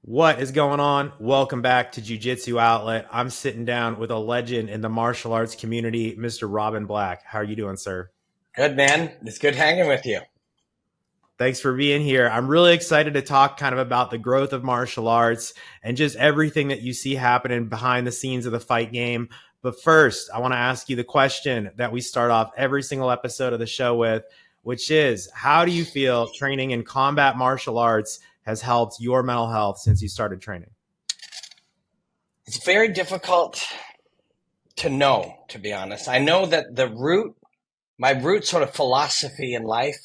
What is going on? Welcome back to Jiu-Jitsu Outlet. I'm sitting down with a legend in the martial arts community, Mr. Robin Black. How are you doing, sir? Good, man. It's good hanging with you. Thanks for being here. I'm really excited to talk kind of about the growth of martial arts and just everything that you see happening behind the scenes of the fight game. But first, I want to ask you the question that we start off every single episode of the show with, which is, how do you feel training in combat martial arts has helped your mental health since you started training? It's very difficult to know, to be honest. I know that my root sort of philosophy in life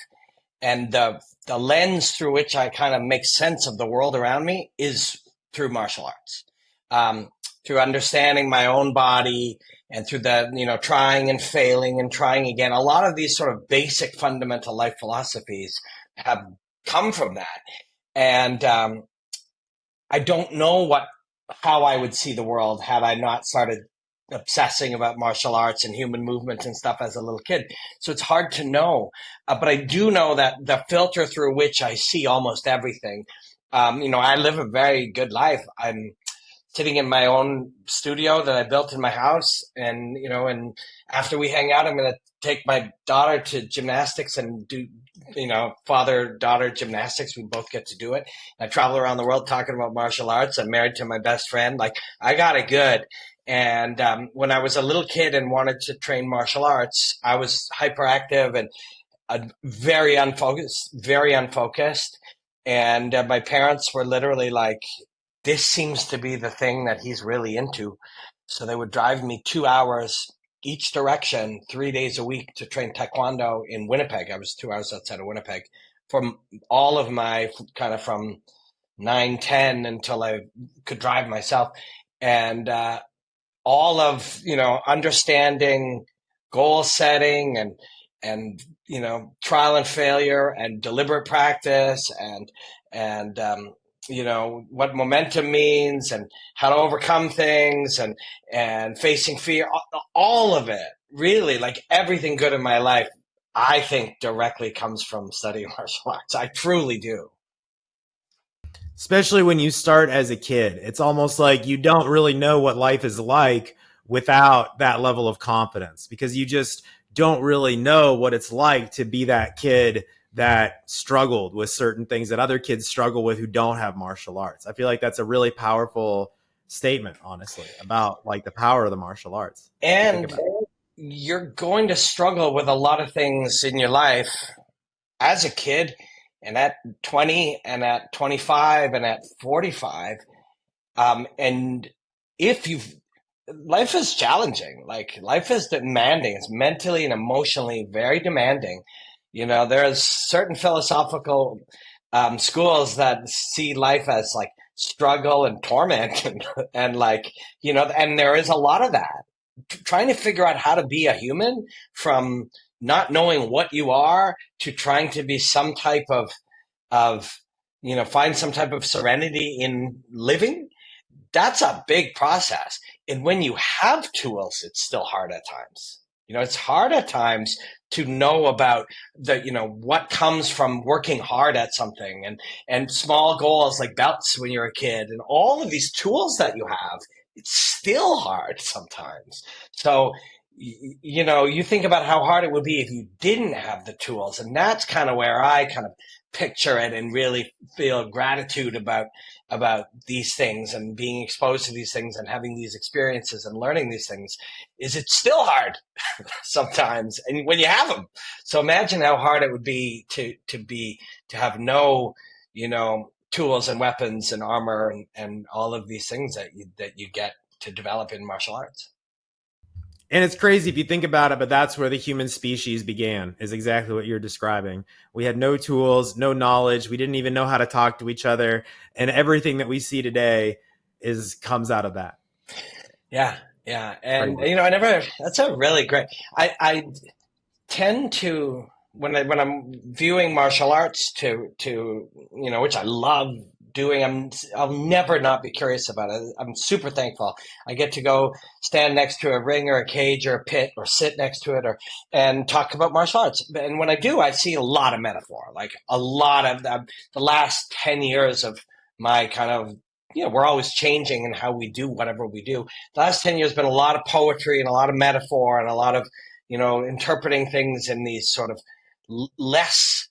and the lens through which I kind of make sense of the world around me is through martial arts. Through understanding my own body and through trying and failing and trying again. A lot of these sort of basic fundamental life philosophies have come from that. And I don't know how I would see the world had I not started obsessing about martial arts and human movement and stuff as a little kid. So it's hard to know. But I do know that the filter through which I see almost everything, I live a very good life. I'm sitting in my own studio that I built in my house. And after we hang out, I'm going to take my daughter to gymnastics and do, father-daughter gymnastics. We both get to do it. I travel around the world talking about martial arts. I'm married to my best friend. Like, I got it good. And when I was a little kid and wanted to train martial arts, I was hyperactive and very unfocused. And my parents were literally like, this seems to be the thing that he's really into. So they would drive me 2 hours each direction, 3 days a week to train Taekwondo in Winnipeg. I was 2 hours outside of Winnipeg from all of my kind of from 9, 10 until I could drive myself. And all of, understanding goal setting and, trial and failure and deliberate practice and what momentum means and how to overcome things and facing fear, all of it, really, like everything good in my life, I think directly comes from studying martial arts. I truly do. Especially when you start as a kid. It's almost like you don't really know what life is like without that level of confidence, because you just don't really know what it's like to be that kid that struggled with certain things that other kids struggle with who don't have martial arts. I feel like that's a really powerful statement, honestly, about like the power of the martial arts. And you're going to struggle with a lot of things in your life as a kid and at 20 and at 25 and at 45. And if you've, life is challenging, like life is demanding. It's mentally and emotionally very demanding. There's certain philosophical schools that see life as like struggle and torment and and there is a lot of that. Trying to figure out how to be a human from not knowing what you are to trying to be some type of find some type of serenity in living. That's a big process. And when you have tools, it's still hard at times. It's hard at times to know about what comes from working hard at something and small goals like belts when you're a kid and all of these tools that you have. It's still hard sometimes. So, you think about how hard it would be if you didn't have the tools. And that's kind of where I kind of picture it and really feel gratitude about these things and being exposed to these things and having these experiences and learning these things. Is it's still hard sometimes, and when you have them. So imagine how hard it would be to have no, tools and weapons and armor and all of these things that you get to develop in martial arts. And it's crazy if you think about it, but that's where the human species began, is exactly what you're describing. We had no tools, no knowledge. We didn't even know how to talk to each other. And everything that we see today comes out of that. Yeah. Yeah. And, that's a really great, I tend to, when I'm viewing martial arts which I love doing, I'll never not be curious about it. I'm super thankful. I get to go stand next to a ring or a cage or a pit or sit next to it and talk about martial arts. And when I do, I see a lot of metaphor, like a lot of the last 10 years of my kind of we're always changing in how we do whatever we do. The last 10 years has been a lot of poetry and a lot of metaphor and a lot of, interpreting things in these sort of less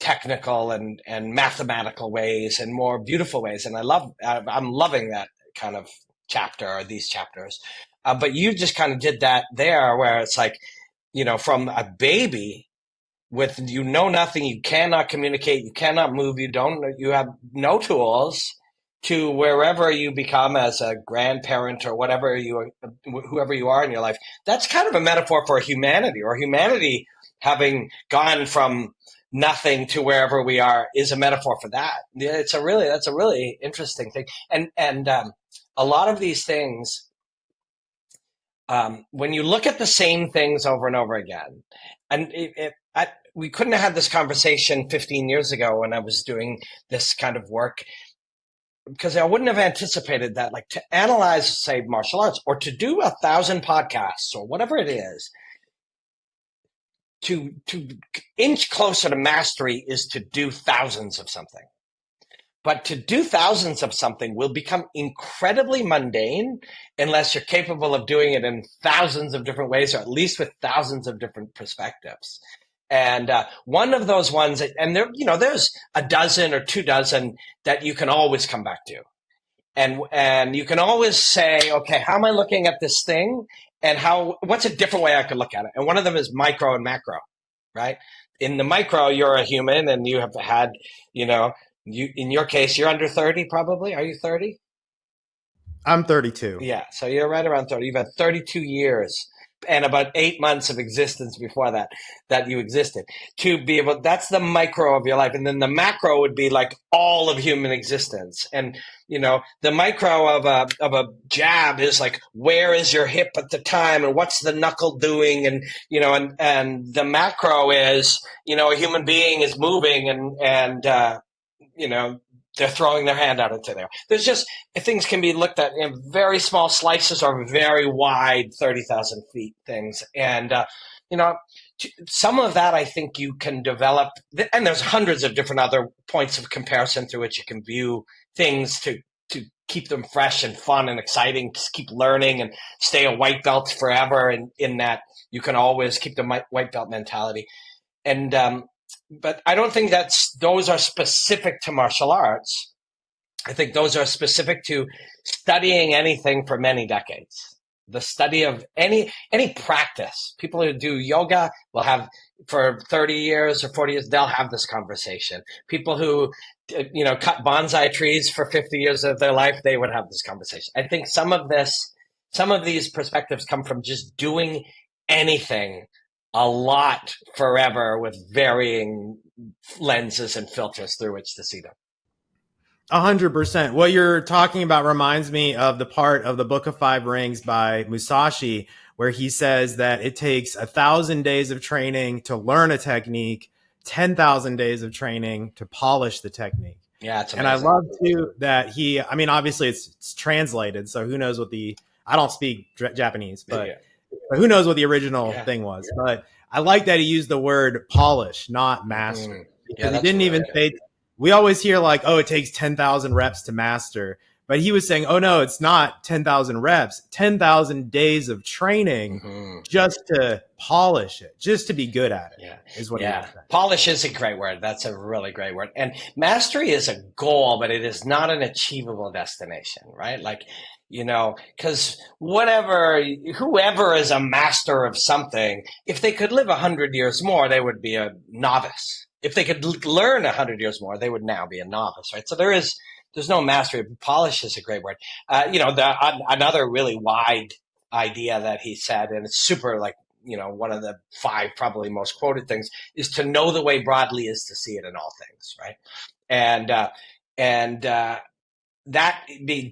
technical and mathematical ways and more beautiful ways. And I'm loving that kind of chapter, or these chapters. But you just kind of did that there, where it's like, from a baby with, nothing, you cannot communicate, you cannot move, you have no tools, to wherever you become as a grandparent or whoever you are in your life. That's kind of a metaphor for humanity, or humanity having gone from nothing to wherever we are is a metaphor for that. That's a really interesting thing. And a lot of these things, when you look at the same things over and over again, and we couldn't have had this conversation 15 years ago when I was doing this kind of work, because I wouldn't have anticipated that, like, to analyze, say, martial arts, or to do 1,000 podcasts or whatever it is, to inch closer to mastery is to do thousands of something. But to do thousands of something will become incredibly mundane unless you're capable of doing it in thousands of different ways, or at least with thousands of different perspectives. And one of those ones, and there's a dozen or 24 that you can always come back to. And you can always say, okay, how am I looking at this thing? And what's a different way I could look at it? And one of them is micro and macro, right? In the micro, you're a human, and you have had, in your case, you're under 30 probably. Are you 30? I'm 32. Yeah. So you're right around 30. You've had 32 years and about 8 months of existence before that you existed, to be able, that's the micro of your life. And then the macro would be like all of human existence. And, the micro of a jab is like, where is your hip at the time, and what's the knuckle doing? And, and the macro is, a human being is moving, and they're throwing their hand out into there. There's just, things can be looked at in very small slices or very wide 30,000 feet things. And, some of that I think you can develop, and there's hundreds of different other points of comparison through which you can view things to keep them fresh and fun and exciting, just keep learning and stay a white belt forever. And in that, you can always keep the white belt mentality. And, but I don't think those are specific to martial arts. I think those are specific to studying anything for many decades. The study of any practice. People who do yoga will have, for 30 years or 40 years, they'll have this conversation. People who, cut bonsai trees for 50 years of their life, they would have this conversation. I think some of these perspectives come from just doing anything a lot forever with varying lenses and filters through which to see them. 100%. What you're talking about reminds me of the part of the Book of Five Rings by Musashi, where he says that it takes 1,000 days of training to learn a technique, 10,000 days of training to polish the technique. Yeah, it's amazing. And I love too that obviously it's translated, so who knows I don't speak Japanese, but who knows what the original thing was. Yeah. But I like that he used the word polish, not master. Because he didn't even say, we always hear like, oh, it takes 10,000 reps to master. But he was saying, oh, no, it's not 10,000 reps, 10,000 days of training just to polish it, just to be good at it. Is what he was saying. Polish is a great word. That's a really great word. And mastery is a goal, but it is not an achievable destination, right? Like, because whoever is a master of something, if they could live 100 years more, they would be a novice. If they could learn 100 years more, they would now be a novice, right? So there's no mastery. Polish is a great word. Another really wide idea that he said, and it's super like, one of the 5 probably most quoted things, is to know the way broadly is to see it in all things, right? And that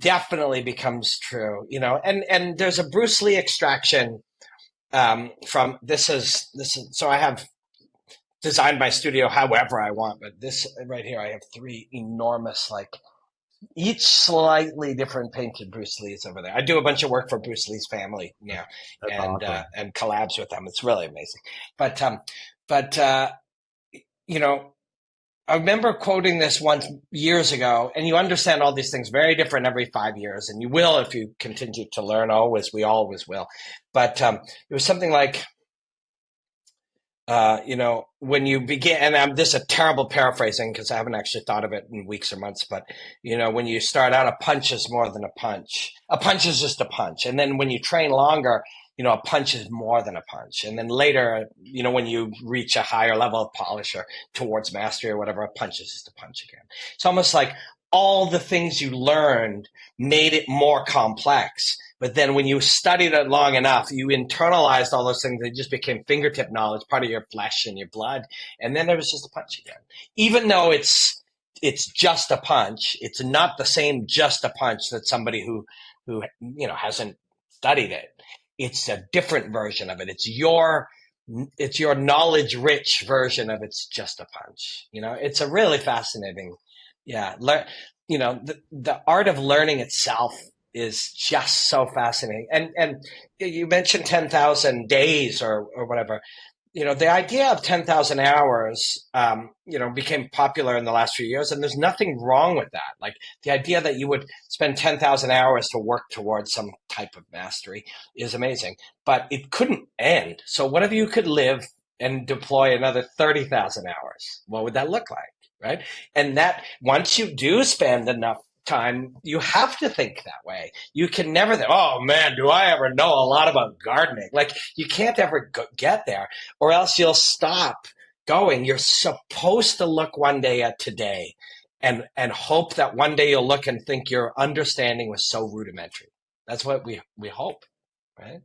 definitely becomes true, and there's a Bruce Lee extraction from this is so I have designed my studio however I want, but this right here, I have 3 enormous, like, each slightly different painted Bruce Lees over there. I do a bunch of work for Bruce Lee's family now, and collabs with them. It's really amazing. But I remember quoting this once years ago, and you understand all these things very different every 5 years, and you will if you continue to learn. Always, we always will. But it was something like, when you begin, and this is a terrible paraphrasing because I haven't actually thought of it in weeks or months, but, when you start out, a punch is more than a punch. A punch is just a punch. And then when you train longer, a punch is more than a punch. And then later, when you reach a higher level of polish or towards mastery or whatever, a punch is just a punch again. It's almost like all the things you learned made it more complex. But then when you studied it long enough, you internalized all those things. They just became fingertip knowledge, part of your flesh and your blood. And then it was just a punch again. Even though it's just a punch, it's not the same just a punch that somebody who hasn't studied it. It's a different version of it. It's your knowledge rich version of it's just a punch. It's a really fascinating, the art of learning itself is just so fascinating. And you mentioned 10,000 days or whatever. The idea of 10,000 hours, became popular in the last few years, and there's nothing wrong with that. Like the idea that you would spend 10,000 hours to work towards some type of mastery is amazing, but it couldn't end. So what if you could live and deploy another 30,000 hours? What would that look like? Right. And that once you do spend enough time, you have to think that way. You can never think, oh man, do I ever know a lot about gardening? Like you can't ever get there, or else you'll stop going. You're supposed to look one day at today and hope that one day you'll look and think your understanding was so rudimentary. That's what we hope, right?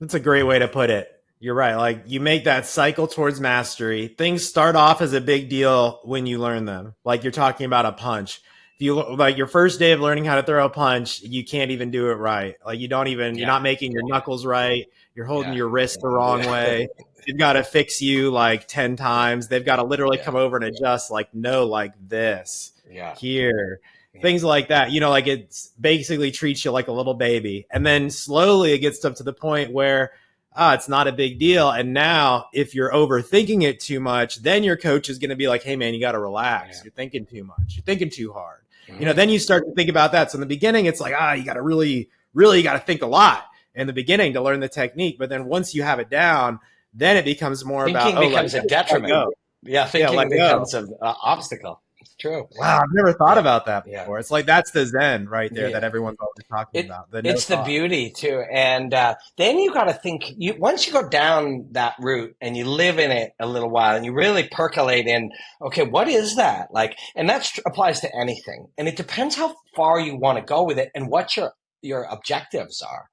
That's a great way to put it. You're right. Like you make that cycle towards mastery. Things start off as a big deal when you learn them. Like you're talking about a punch. If you like your first day of learning how to throw a punch, you can't even do it right. Like you don't even, you're not making your knuckles right. You're holding your wrist the wrong way. They've got to fix you like 10 times. They've got to literally come over and adjust like, no, like this here, things like that. Like it's basically treats you like a little baby. And then slowly it gets up to the point where it's not a big deal. And now if you're overthinking it too much, then your coach is going to be like, hey man, you got to relax. You're thinking too much. You're thinking too hard. Then you start to think about that. So in the beginning, it's like, you got to really got to think a lot in the beginning to learn the technique. But then once you have it down, then it becomes more thinking about, becomes a detriment. Thinking becomes an obstacle. It's true. Wow, I've never thought about that before. It's like that's the Zen right there that everyone's always talking about. It's the beauty too. And then you got to think, once you go down that route and you live in it a little while and you really percolate in, okay, what is that? Like, and that applies to anything. And it depends how far you want to go with it and what your objectives are.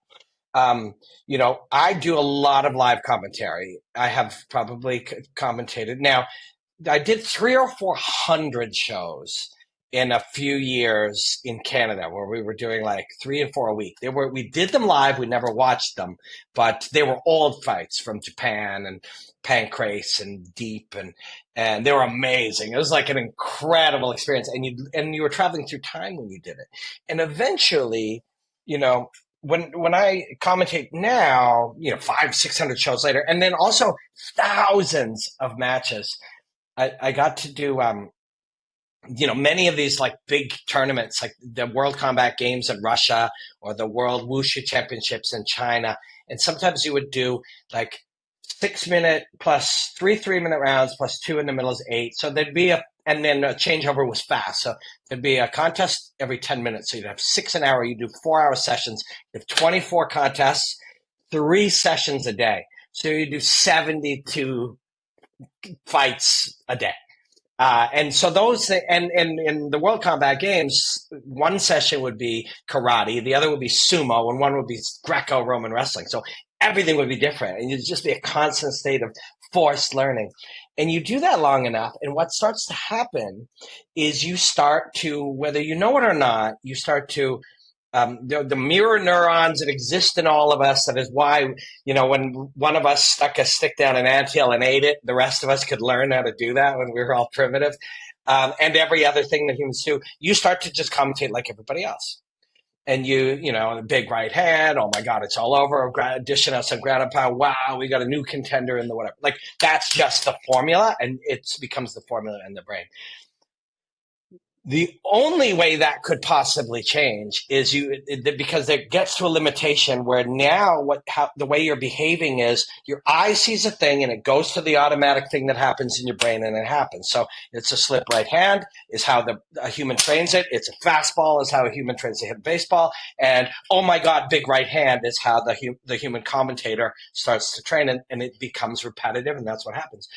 I do a lot of live commentary. I have probably commentated. Now, I did 300 or 400 shows in a few years in Canada where we were doing like 3 and 4 a week. We did them live. We never watched them, but they were old fights from Japan and Pancrase and Deep and they were amazing. It was like an incredible experience. And you were traveling through time when you did it. And eventually, when I commentate now, 500-600 shows later, and then also thousands of matches, I got to do, many of these like big tournaments, like the World Combat Games in Russia or the World Wushu Championships in China. And sometimes you would do like 6 minute plus 3 3-minute rounds plus 2 in the middle is 8. So there'd be and then a changeover was fast. So there'd be a contest every 10 minutes. So you'd have 6 an hour. You do 4-hour sessions. You have 24 contests, 3 sessions a day. So you do 72 fights a day. And so those, and in the World Combat Games, one session would be karate, the other would be sumo, and one would be Greco-Roman wrestling. So everything would be different, and you'd just be a constant state of forced learning. And you do that long enough, and what starts to happen is you start to, whether you know it or not, you start to the mirror neurons that exist in all of us. That is why, when one of us stuck a stick down an anthill and ate it, the rest of us could learn how to do that when we were all primitive. And every other thing that humans do, you start to just commentate like everybody else. and you know, the big right hand, oh my God, it's all over. Dishing out some ground and pound. Wow, we got a new contender in the whatever. Like, that's just the formula, and it becomes the formula in the brain. The only way that could possibly change is because it gets to a limitation where now the way you're behaving is your eye sees a thing and it goes to the automatic thing that happens in your brain, and it happens. So it's a slip right hand is how a human trains it. It's a fastball is how a human trains to hit baseball. And oh my God, big right hand is how the human commentator starts to train, and it becomes repetitive, and that's what happens.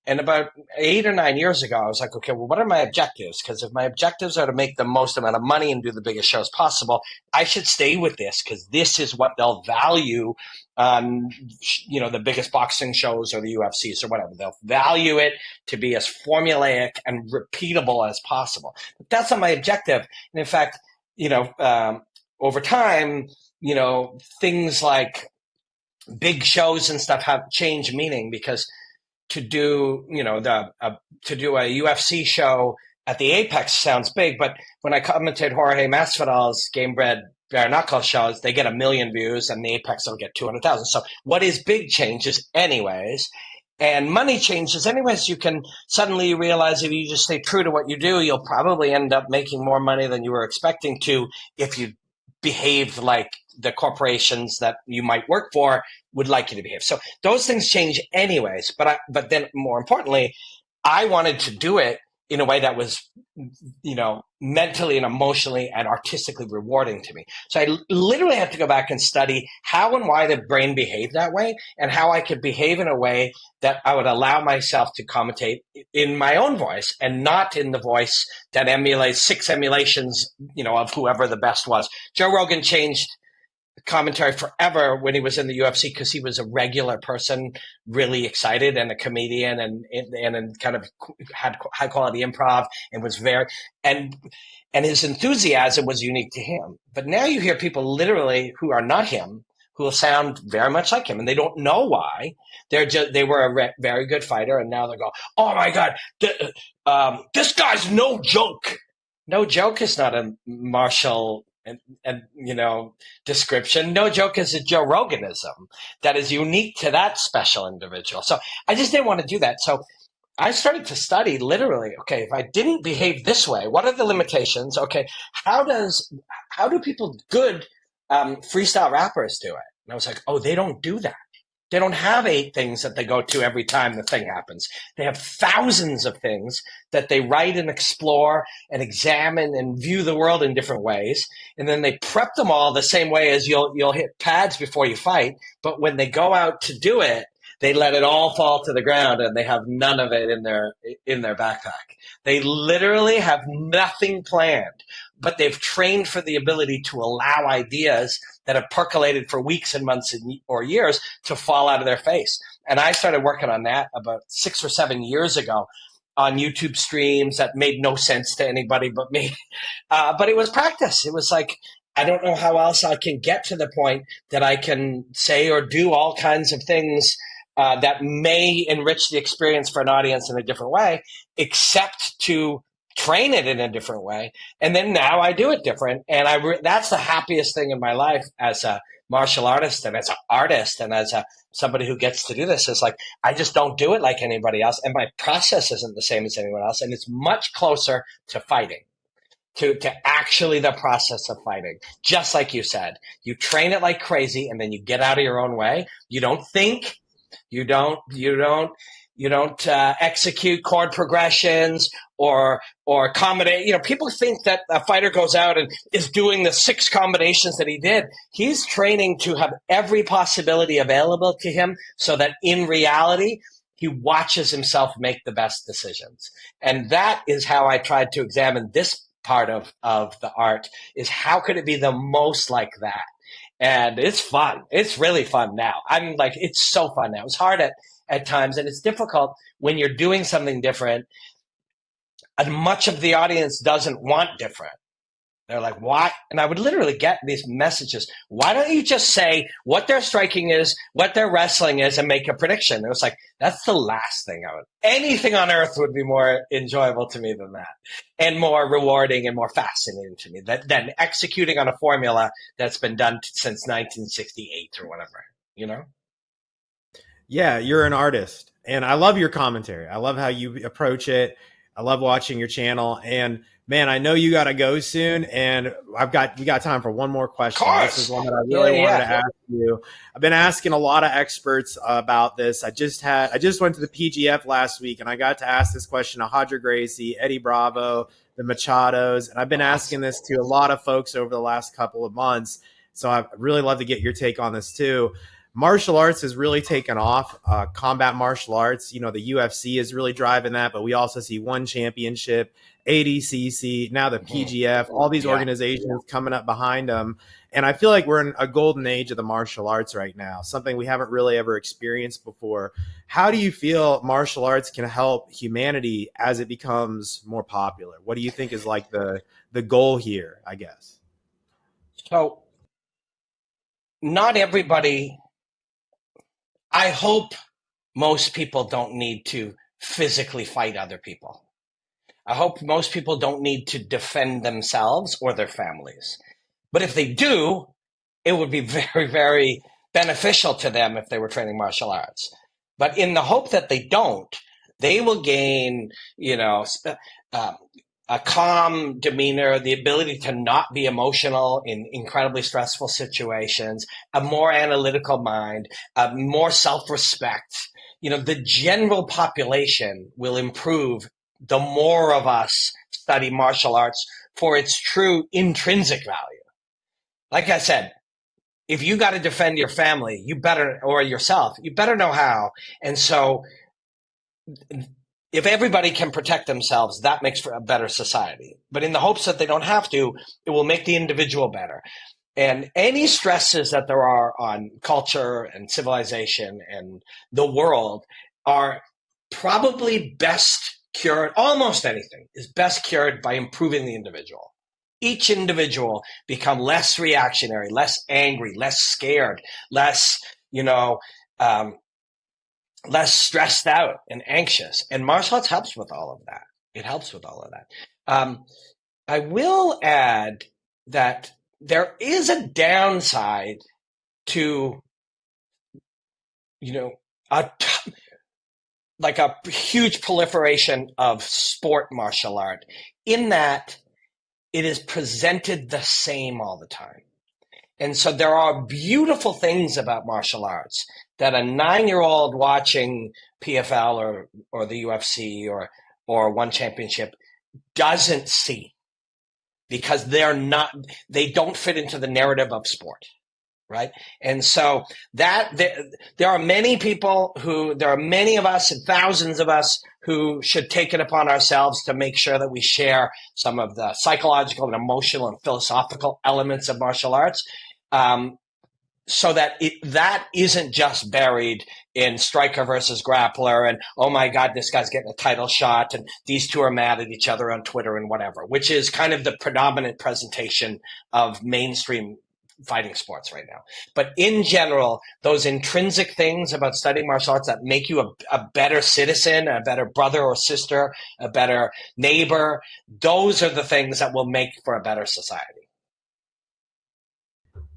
And about 8 or 9 years ago, I was like, okay, well, what are my objectives? Because if my objectives are to make the most amount of money and do the biggest shows possible, I should stay with this, because this is what they'll value on, you know, the biggest boxing shows or the UFCs or whatever. They'll value it to be as formulaic and repeatable as possible. But that's not my objective. And in fact, you know, over time, you know, things like big shows and stuff have changed meaning, because to do, you know, to do a UFC show at the Apex sounds big, but when I commentate Jorge Masvidal's Game Bred Bare Knuckle shows, they get 1 million views, and the Apex will get 200,000. So what is big changes anyways, and money changes anyways. You can suddenly realize if you just stay true to what you do, you'll probably end up making more money than you were expecting to if you behaved like the corporations that you might work for would like you to behave. So those things change anyways. But then more importantly, I wanted to do it in a way that was, you know, mentally and emotionally and artistically rewarding to me. So I literally had to go back and study how and why the brain behaved that way, and how I could behave in a way that I would allow myself to commentate in my own voice, and not in the voice that emulates 6 emulations, you know, of whoever the best was. Joe Rogan changed commentary forever when he was in the UFC, because he was a regular person, really excited, and a comedian, and kind of had high quality improv, and was very, and his enthusiasm was unique to him. But now you hear people literally who are not him, who will sound very much like him, and they don't know why. They were a very good fighter, and now they go, oh my God, this guy's no joke. No joke is not a martial and you know, description. No joke is a Joe Roganism that is unique to that special individual. So I just didn't want to do that. So I started to study literally, okay, if I didn't behave this way, what are the limitations? Okay, how do people, good freestyle rappers do it? And I was like, oh, they don't do that. They don't have 8 things that they go to every time the thing happens. They have thousands of things that they write and explore and examine and view the world in different ways. And then they prep them all the same way as you'll hit pads before you fight. But when they go out to do it, they let it all fall to the ground, and they have none of it in their backpack. They literally have nothing planned, but they've trained for the ability to allow ideas that have percolated for weeks and months or years to fall out of their face. And I started working on that about 6 or 7 years ago on YouTube streams that made no sense to anybody but me. But it was practice. It was like, I don't know how else I can get to the point that I can say or do all kinds of things that may enrich the experience for an audience in a different way, except to train it in a different way. And then now I do it different. And that's the happiest thing in my life as a martial artist, and as an artist, and as somebody who gets to do this. Is like, I just don't do it like anybody else. And my process isn't the same as anyone else. And it's much closer to fighting, to actually the process of fighting. Just like you said, you train it like crazy, and then you get out of your own way. You don't think, you don't execute chord progressions or accommodate. You know, people think that a fighter goes out and is doing the 6 combinations that he did. He's training to have every possibility available to him, so that in reality, he watches himself make the best decisions. And that is how I tried to examine this part of the art, is how could it be the most like that? And it's fun. It's really fun now. I'm like, it's so fun now. It's hard at times, and it's difficult when you're doing something different, and much of the audience doesn't want different. They're like, why? And I would literally get these messages. Why don't you just say what their striking is, what their wrestling is, and make a prediction? It was like, that's the last thing anything on earth would be more enjoyable to me than that, and more rewarding and more fascinating to me than executing on a formula that's been done since 1968 or whatever, you know? Yeah, you're an artist, and I love your commentary. I love how you approach it. I love watching your channel, and man, I know you got to go soon, and we got time for one more question. This is one that I really wanted to ask you. I've been asking a lot of experts about this. I just went to the PGF last week, and I got to ask this question to Hodger Gracie, Eddie Bravo, the Machados, and I've been asking this to a lot of folks over the last couple of months. So I'd really love to get your take on this too. Martial arts has really taken off. Combat martial arts, the UFC is really driving that, but we also see One Championship, ADCC, now the PGF, all these organizations coming up behind them. And I feel like we're in a golden age of the martial arts right now, something we haven't really ever experienced before. How do you feel martial arts can help humanity as it becomes more popular? What do you think is like the goal here, I guess? So not everybody, I hope most people don't need to physically fight other people. I hope most people don't need to defend themselves or their families. But if they do, it would be very, very beneficial to them if they were training martial arts. But in the hope that they don't, they will gain, a calm demeanor, the ability to not be emotional in incredibly stressful situations, a more analytical mind, a more self-respect. The general population will improve the more of us study martial arts for its true intrinsic value. Like I said, if you got to defend your family, or yourself, you better know how. And so if everybody can protect themselves, that makes for a better society. But in the hopes that they don't have to, it will make the individual better. And any stresses that there are on culture and civilization and the world are probably best cured. Almost anything is best cured by improving the individual. Each individual become less reactionary, less angry, less scared, less stressed out and anxious. And martial arts helps with all of that. It helps with all of that. I will add that there is a downside to, like a huge proliferation of sport martial art, in that it is presented the same all the time. And so there are beautiful things about martial arts that a 9-year-old watching PFL or the UFC or One Championship doesn't see, because they don't fit into the narrative of sport. Right. And so there are many of us and thousands of us who should take it upon ourselves to make sure that we share some of the psychological and emotional and philosophical elements of martial arts, so that that isn't just buried in striker versus grappler and, oh my God, this guy's getting a title shot and these two are mad at each other on Twitter and whatever, which is kind of the predominant presentation of mainstream fighting sports right now. But in general, those intrinsic things about studying martial arts that make you a better citizen, a better brother or sister, a better neighbor, those are the things that will make for a better society.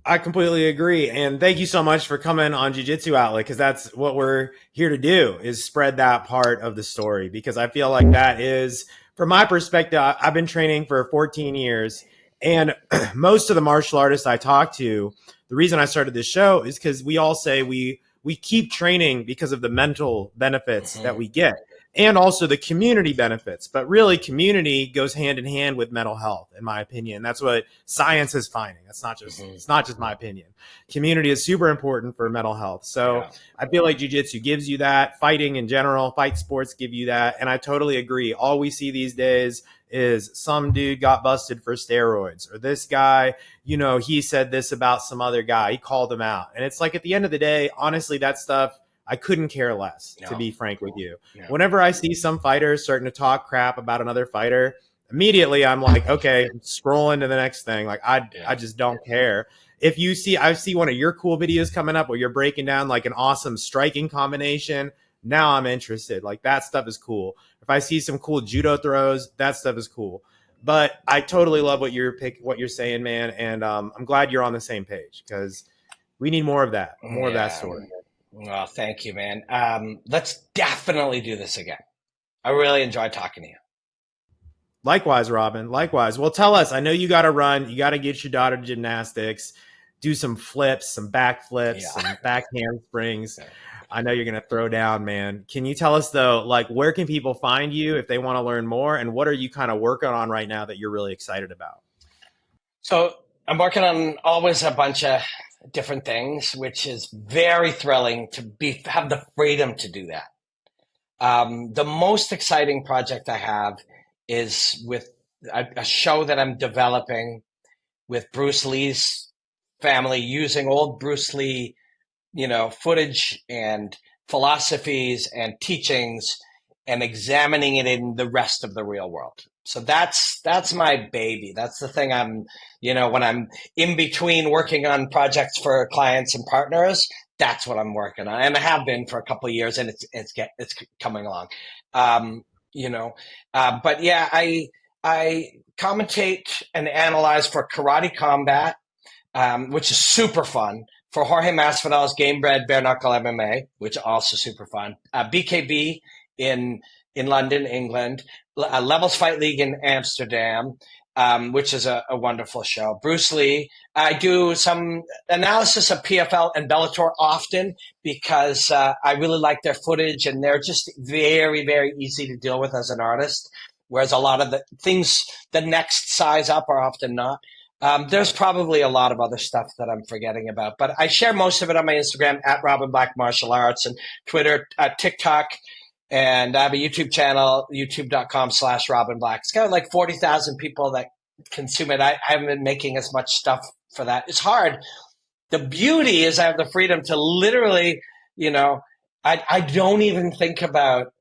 I completely agree. And thank you so much for coming on Jiu-Jitsu Outlet, because that's what we're here to do, is spread that part of the story, because I feel like that is, from my perspective, I've been training for 14 years. And most of the martial artists I talk to, the reason I started this show is because we all say we keep training because of the mental benefits that we get, and also the community benefits. But really, community goes hand in hand with mental health, in my opinion. That's what science is finding. That's not just it's not just my opinion. Community is super important for mental health. So I feel like jiu-jitsu gives you that. Fighting in general, fight sports give you that. And I totally agree. All we see these days is some dude got busted for steroids, or this guy, he said this about some other guy. He called him out. And it's like, at the end of the day, honestly, that stuff, I couldn't care less, to be frank with you. Whenever I see some fighter starting to talk crap about another fighter, immediately I'm like, okay, scrolling to the next thing. Like I just don't care. If you see, I see one of your cool videos coming up where you're breaking down like an awesome striking combination. Now I'm interested. Like that stuff is cool. If I see some cool judo throws, that stuff is cool. But I totally love what you're saying, man, and I'm glad you're on the same page because we need more of that, more of that story. Well, thank you, man. Let's definitely do this again. I really enjoyed talking to you. Likewise, Robin. Likewise. Well, tell us. I know you got to run. You got to get your daughter to gymnastics, do some flips, some back flips, some back handsprings. I know you're going to throw down, man. Can you tell us, though, like where can people find you if they want to learn more? And what are you kind of working on right now that you're really excited about? So I'm working on always a bunch of different things, which is very thrilling to have the freedom to do that. The most exciting project I have is with a show that I'm developing with Bruce Lee's family, using old Bruce Lee, footage and philosophies and teachings and examining it in the rest of the real world. So that's my baby. That's the thing I'm, when I'm in between working on projects for clients and partners, that's what I'm working on. And I have been for a couple of years, and it's coming along. But yeah, I commentate and analyze for Karate Combat, which is super fun. For Jorge Masvidal's Game Bred Bare Knuckle MMA, which is also super fun. BKB in London, England. Levels Fight League in Amsterdam, which is a wonderful show. Bruce Lee. I do some analysis of PFL and Bellator often because I really like their footage, and they're just very, very easy to deal with as an artist, whereas a lot of the things the next size up are often not. There's probably a lot of other stuff that I'm forgetting about, but I share most of it on my Instagram at Robin Black Martial Arts, and Twitter, TikTok, and I have a YouTube channel, youtube.com/Robin Black. It's got like 40,000 people that consume it. I haven't been making as much stuff for that. It's hard. The beauty is I have the freedom to literally, I don't even think about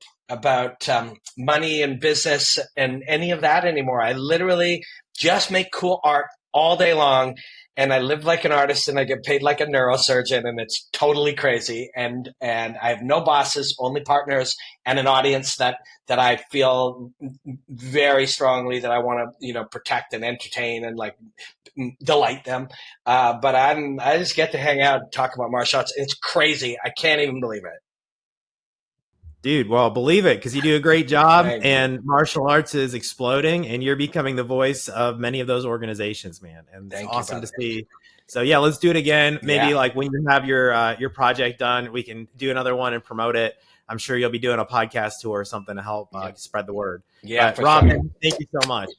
money and business and any of that anymore. I literally just make cool art all day long, and I live like an artist, and I get paid like a neurosurgeon, and it's totally crazy. And I have no bosses, only partners, and an audience that I feel very strongly that I want to, protect and entertain and like delight them. But I just get to hang out and talk about martial arts. It's crazy. I can't even believe it. Dude, well, believe it, because you do a great job, and martial arts is exploding, and you're becoming the voice of many of those organizations, man. And it's awesome to see. So yeah, let's do it again. Maybe like when you have your project done, we can do another one and promote it. I'm sure you'll be doing a podcast tour or something to help spread the word. Yeah, Robin, thank you so much.